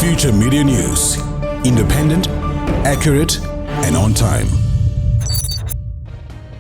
Future Media News. Independent, accurate, and on time.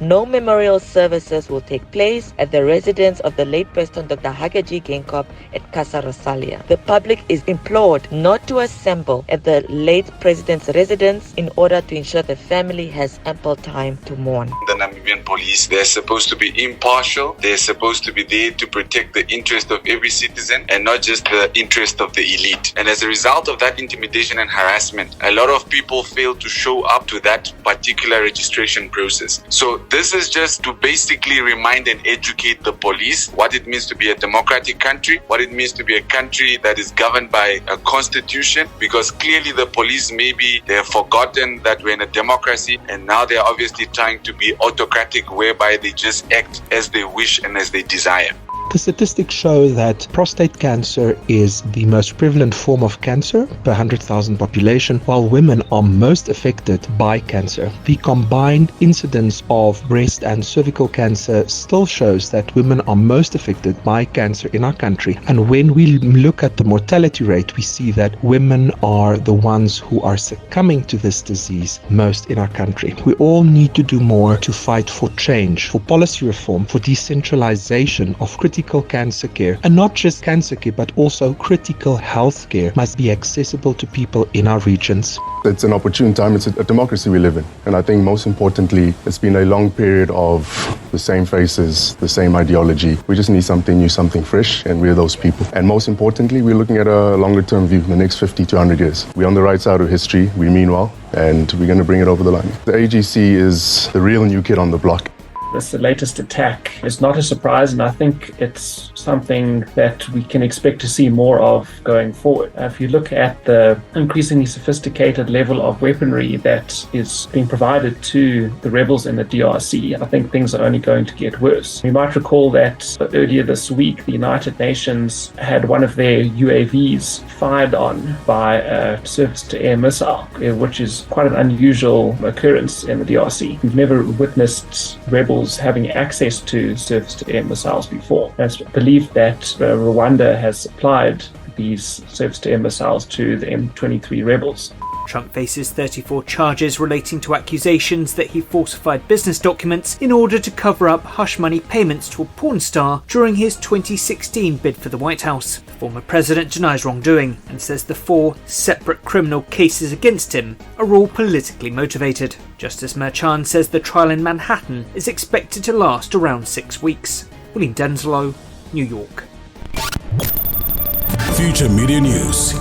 No memorial services will take place at the residence of the late President Dr. Hakaji Geingob at Casa Rosalia. The public is implored not to assemble at the late president's residence in order to ensure the family has ample time to mourn. The Namibian police, they're supposed to be impartial. They're supposed to be there to protect the interest of every citizen and not just the interest of the elite. And as a result of that intimidation and harassment, a lot of people fail to show up to that particular registration process. So this is just to basically remind and educate the police what it means to be a democratic country, what it means to be a country that is governed by a constitution, because clearly the police maybe they have forgotten that we're in a democracy, and now they're obviously trying to be autocratic, whereby they just act as they wish and as they desire. The statistics show that prostate cancer is the most prevalent form of cancer per 100,000 population, while women are most affected by cancer. The combined incidence of breast and cervical cancer still shows that women are most affected by cancer in our country. And when we look at the mortality rate, we see that women are the ones who are succumbing to this disease most in our country. We all need to do more to fight for change, for policy reform, for decentralization of critical cancer care, and not just cancer care but also critical health care must be accessible to people in our regions. It's an opportune time. It's a democracy we live in, and I think most importantly it's been a long period of the same faces, the same ideology. We just need something new, something fresh, and we're those people. And most importantly, we're looking at a longer term view, the next 50 to 100 years. We're on the right side of history, we mean well, and we're going to bring it over the line. The AGC is the real new kid on the block. This latest attack is not a surprise, and I think it's something that we can expect to see more of going forward. If you look at the increasingly sophisticated level of weaponry that is being provided to the rebels in the DRC, I think things are only going to get worse. You might recall that earlier this week, the United Nations had one of their UAVs fired on by a surface-to-air missile, which is quite an unusual occurrence in the DRC. We've never witnessed rebels having access to surface-to-air missiles before. It's believed that Rwanda has supplied these surface-to-air missiles to the M23 rebels. Trump faces 34 charges relating to accusations that he falsified business documents in order to cover up hush money payments to a porn star during his 2016 bid for the White House. The former president denies wrongdoing and says the 4 separate criminal cases against him are all politically motivated. Justice Merchan says the trial in Manhattan is expected to last around 6 weeks. William Denslow, New York. Future Media News.